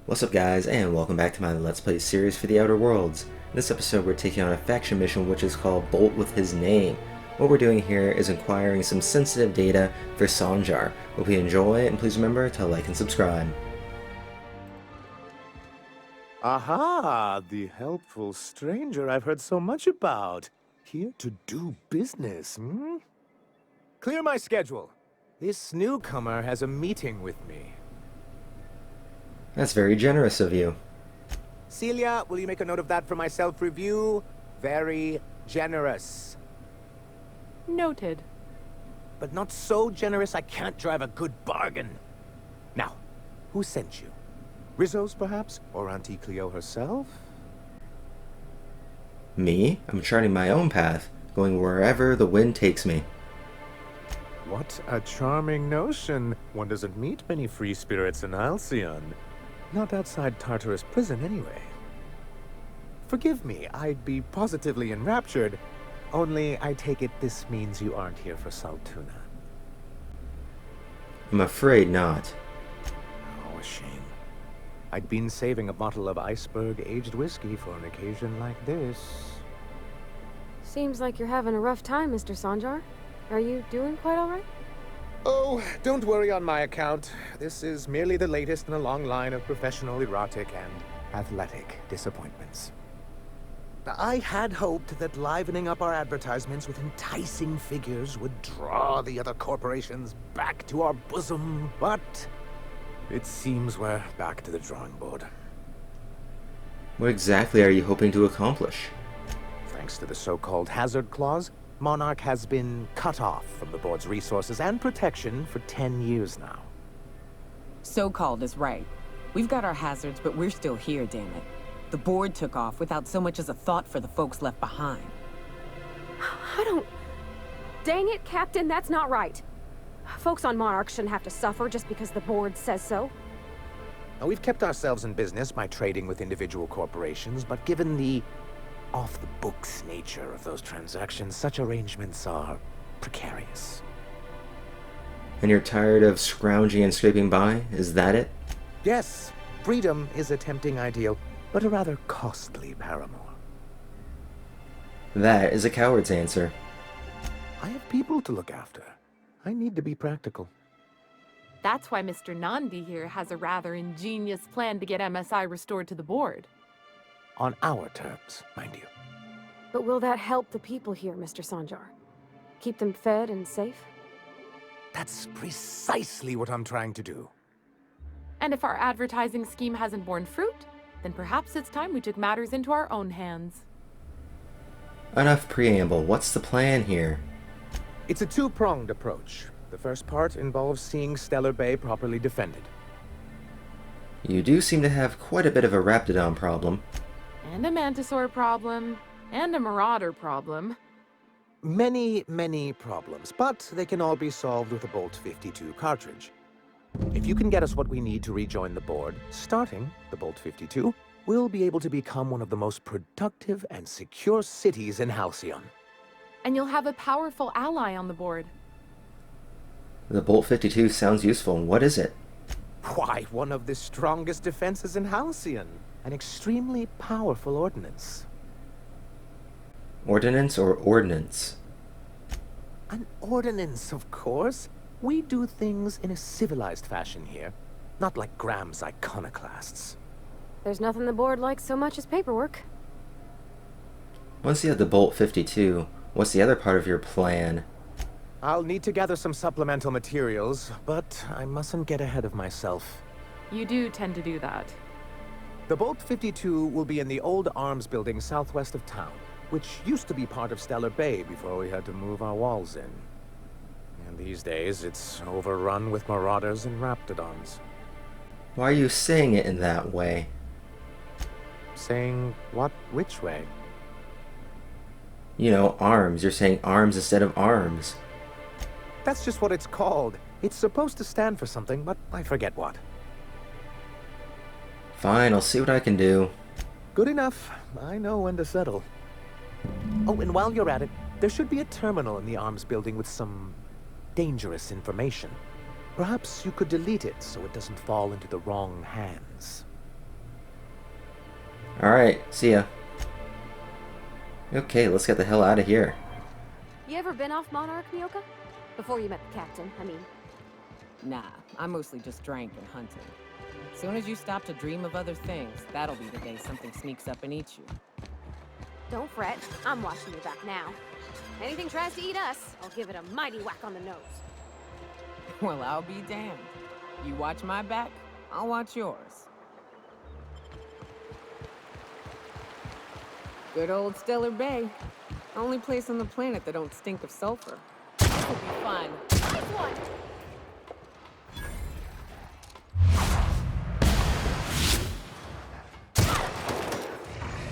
What's up guys, and welcome back to my Let's Play series for the Outer Worlds. In this episode we're taking on a faction mission which is called Bolt with His Name. What we're doing here is acquiring some sensitive data for Sanjar. Hope you enjoy, and please remember to like and subscribe. Aha! The helpful stranger I've heard so much about. Here to do business, hmm? Clear my schedule. This newcomer has a meeting with me. That's very generous of you. Celia, will you make a note of that for my self-review? Very generous. Noted. But not so generous I can't drive a good bargain. Now, who sent you? Rizzo's, perhaps? Or Auntie Cleo herself? Me? I'm charting my own path, going wherever the wind takes me. What a charming notion. One doesn't meet many free spirits in Halcyon. Not outside Tartarus prison, anyway. Forgive me, I'd be positively enraptured. Only, I take it this means you aren't here for Saltuna. I'm afraid not. Oh, a shame. I'd been saving a bottle of iceberg-aged whiskey for an occasion like this. Seems like you're having a rough time, Mr. Sanjar. Are you doing quite all right? Oh, don't worry on my account. This is merely the latest in a long line of professional erotic and athletic disappointments. I had hoped that livening up our advertisements with enticing figures would draw the other corporations back to our bosom, but it seems we're back to the drawing board. What exactly are you hoping to accomplish? Thanks to the so-called hazard clause, Monarch has been cut off from the board's resources and protection for 10 years now. So-called is right. We've got our hazards, but we're still here, damn it. The board took off without so much as a thought for the folks left behind. I don't... Dang it, Captain, that's not right. Folks on Monarch shouldn't have to suffer just because the board says so. Now, we've kept ourselves in business by trading with individual corporations, but given the off-the-books nature of those transactions, such arrangements are precarious. And you're tired of scrounging and scraping by? Is that it? Yes, freedom is a tempting ideal, but a rather costly paramour. That is a coward's answer. I have people to look after. I need to be practical. That's why Mr. Nandi here has a rather ingenious plan to get MSI restored to the board. On our terms, mind you. But will that help the people here, Mr. Sanjar? Keep them fed and safe? That's precisely what I'm trying to do. And if our advertising scheme hasn't borne fruit, then perhaps it's time we took matters into our own hands. Enough preamble, what's the plan here? It's a two-pronged approach. The first part involves seeing Stellar Bay properly defended. You do seem to have quite a bit of a Raptidon problem. And a Mantisaur problem. And a Marauder problem. Many, many problems, but they can all be solved with a Bolt 52 cartridge. If you can get us what we need to rejoin the board, starting the Bolt 52, we'll be able to become one of the most productive and secure cities in Halcyon. And you'll have a powerful ally on the board. The Bolt 52 sounds useful. What is it? Why, one of the strongest defenses in Halcyon. An extremely powerful ordnance. Ordnance or ordnance? An ordinance, of course. We do things in a civilized fashion here, not like Graham's iconoclasts. There's nothing the board likes so much as paperwork. Once you have the Bolt 52, what's the other part of your plan? I'll need to gather some supplemental materials, but I mustn't get ahead of myself. You do tend to do that. The Bolt 52 will be in the old arms building southwest of town, which used to be part of Stellar Bay before we had to move our walls in. And these days, it's overrun with marauders and raptidons. Why are you saying it in that way? Saying what? Which way? You know, arms. You're saying arms instead of arms. That's just what it's called. It's supposed to stand for something, but I forget what. Fine, I'll see what I can do. Good enough. I know when to settle. Oh, and while you're at it, there should be a terminal in the arms building with some dangerous information. Perhaps you could delete it so it doesn't fall into the wrong hands. Alright, see ya. Okay, let's get the hell out of here. You ever been off Monarch, Nyoka? Before you met the captain, I mean. Nah, I mostly just drank and hunted. Soon as you stop to dream of other things, that'll be the day something sneaks up and eats you. Don't fret, I'm watching your back now. Anything tries to eat us, I'll give it a mighty whack on the nose. Well, I'll be damned. You watch my back, I'll watch yours. Good old Stellar Bay. Only place on the planet that don't stink of sulfur. This'll be fun. Nice one!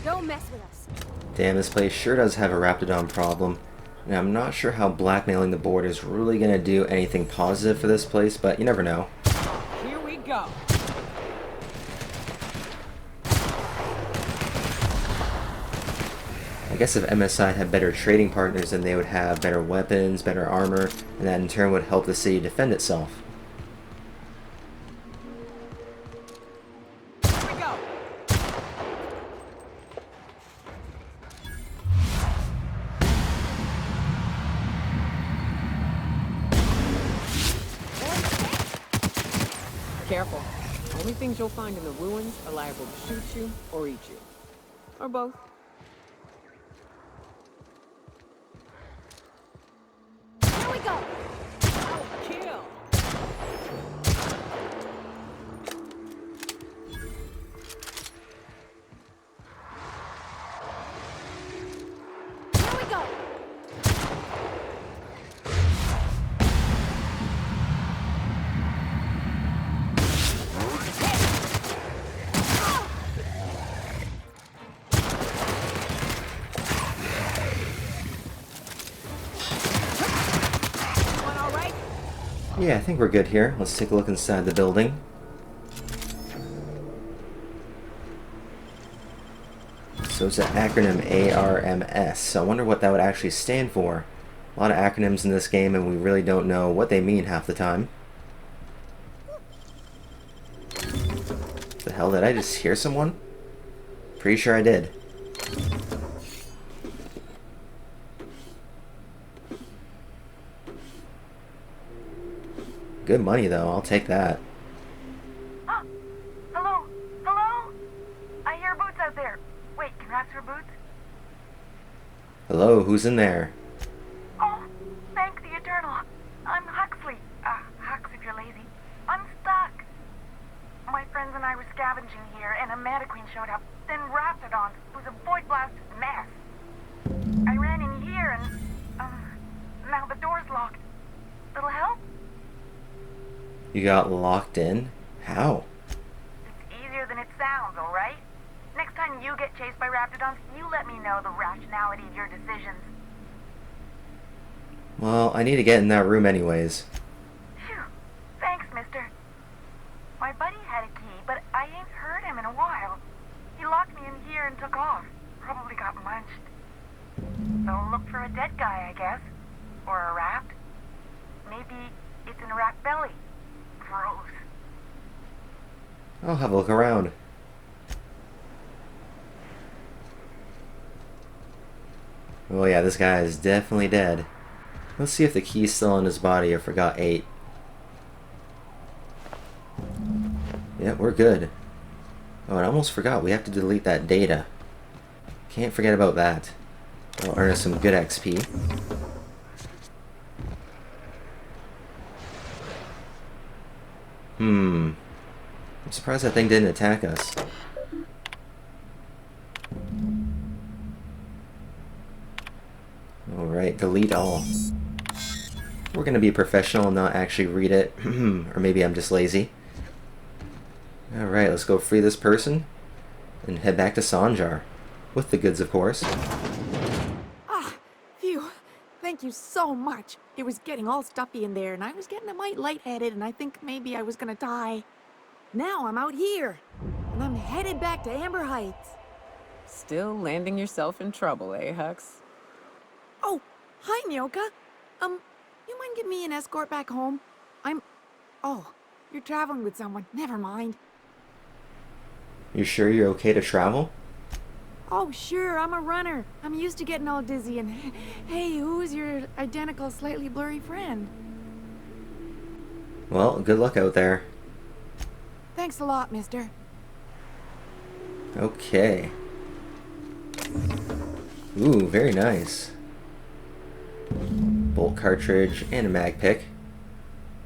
Don't mess with us. Damn, this place sure does have a Raptidon problem. And I'm not sure how blackmailing the board is really gonna do anything positive for this place, but you never know. Here we go. I guess if MSI had better trading partners, then they would have better weapons, better armor, and that in turn would help the city defend itself. Here we go. Careful. Only things you'll find in the ruins are liable to shoot you or eat you. Or both. Here we go! Kill! Here we go! Yeah, I think we're good here. Let's take a look inside the building. So it's an acronym ARMS. I wonder what that would actually stand for. A lot of acronyms in this game and we really don't know what they mean half the time. The hell, did I just hear someone? Pretty sure I did. Good money though, I'll take that. Oh, hello? Hello? I hear boots out there. Wait, can rats hear boots? Hello, who's in there? Oh, thank the Eternal. I'm Huxley. Hux if you're lazy. I'm stuck. My friends and I were scavenging here, and a Mantiqueen showed up. Then Raptidons. It was a void blast mess. I ran in here, and, now the door's locked. Little help? You got locked in? How? It's easier than it sounds, alright? Next time you get chased by Raptidons, you let me know the rationality of your decisions. Well, I need to get in that room anyways. Phew. Thanks, mister. My buddy had a key, but I ain't heard him in a while. He locked me in here and took off. Probably got munched. So look for a dead guy, I guess. Or a rat. Maybe it's in a rat belly. Gross. I'll have a look around. Oh yeah, this guy is definitely dead. Let's see if the key's still in his body or forgot 8. Yep, we're good. Oh, and I almost forgot, we have to delete that data. Can't forget about that. That'll earn us some good XP. I'm surprised that thing didn't attack us. Alright, delete all. We're gonna be professional and not actually read it. Or maybe I'm just lazy. Alright, let's go free this person and head back to Sanjar. With the goods, of course. Ah, phew. Thank you so much. It was getting all stuffy in there, and I was getting a mite lightheaded, and I think maybe I was gonna die. Now I'm out here, and I'm headed back to Amber Heights. Still landing yourself in trouble, eh, Hux? Oh, hi, Nyoka. You mind giving me an escort back home? Oh, you're traveling with someone. Never mind. You sure you're okay to travel? Oh, sure, I'm a runner. I'm used to getting all dizzy and... Hey, who's your identical, slightly blurry friend? Well, good luck out there. Thanks a lot, mister. Okay. Ooh, very nice. Bolt cartridge and a mag pick.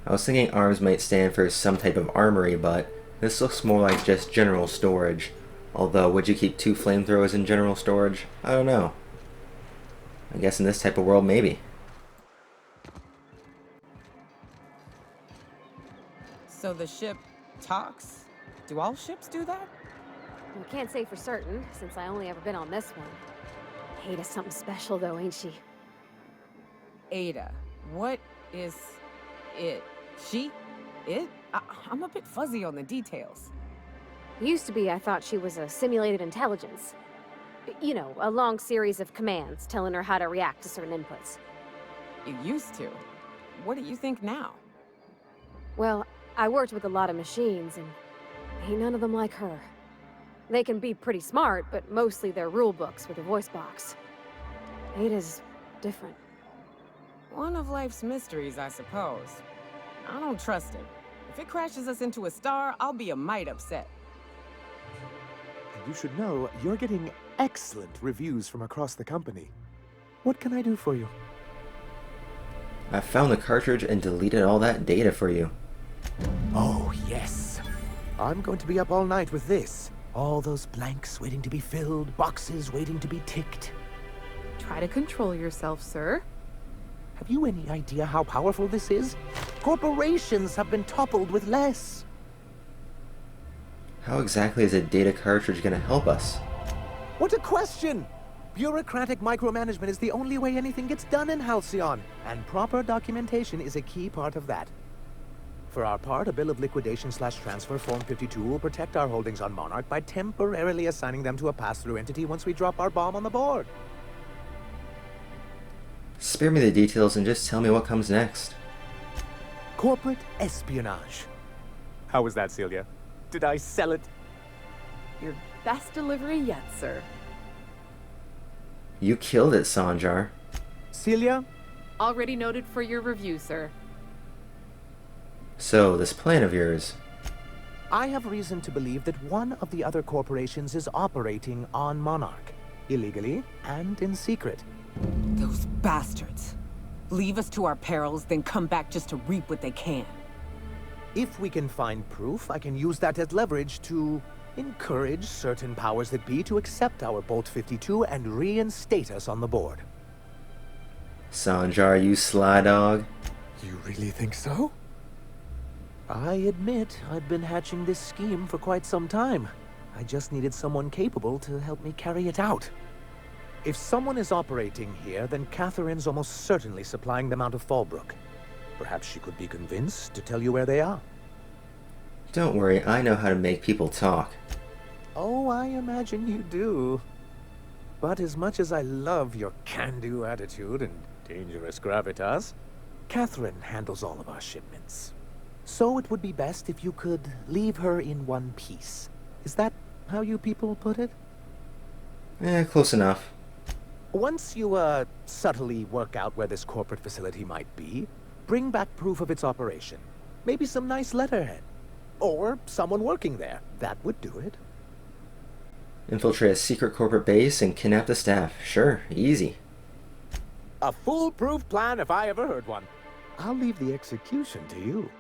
I was thinking arms might stand for some type of armory, but this looks more like just general storage. Although, would you keep 2 flamethrowers in general storage? I don't know. I guess in this type of world, maybe. So the ship talks? Do all ships do that? We can't say for certain, since I only ever been on this one. Ada's something special, though, ain't she? Ada. What is it? She? It? I'm a bit fuzzy on the details. Used to be, I thought she was a simulated intelligence. You know, a long series of commands telling her how to react to certain inputs. You used to. What do you think now? Well, I worked with a lot of machines, and ain't none of them like her. They can be pretty smart, but mostly they're rule books with a voice box. Ada's different. One of life's mysteries, I suppose. I don't trust it. If it crashes us into a star, I'll be a mite upset. And you should know, you're getting excellent reviews from across the company. What can I do for you? I found the cartridge and deleted all that data for you. Oh, yes. I'm going to be up all night with this. All those blanks waiting to be filled, boxes waiting to be ticked. Try to control yourself, sir. Have you any idea how powerful this is? Corporations have been toppled with less. How exactly is a data cartridge going to help us? What a question! Bureaucratic micromanagement is the only way anything gets done in Halcyon, and proper documentation is a key part of that. For our part, a bill of liquidation/transfer Form 52 will protect our holdings on Monarch by temporarily assigning them to a pass-through entity once we drop our bomb on the board. Spare me the details and just tell me what comes next. Corporate espionage. How was that, Celia? Did I sell it? Your best delivery yet, sir. You killed it, Sanjar. Celia? Already noted for your review, sir. So, this plan of yours. I have reason to believe that one of the other corporations is operating on Monarch, illegally and in secret. Those bastards. Leave us to our perils, then come back just to reap what they can. If we can find proof, I can use that as leverage to encourage certain powers that be to accept our Bolt 52 and reinstate us on the board. Sanjar, you sly dog. You really think so? I admit I've been hatching this scheme for quite some time. I just needed someone capable to help me carry it out. If someone is operating here, then Catherine's almost certainly supplying them out of Fallbrook. Perhaps she could be convinced to tell you where they are. Don't worry, I know how to make people talk. Oh, I imagine you do. But as much as I love your can-do attitude and dangerous gravitas, Catherine handles all of our shipments. So it would be best if you could leave her in one piece. Is that how you people put it? Close enough. Once you, subtly work out where this corporate facility might be, bring back proof of its operation. Maybe some nice letterhead. Or someone working there. That would do it. Infiltrate a secret corporate base and kidnap the staff. Sure, easy. A foolproof plan if I ever heard one. I'll leave the execution to you.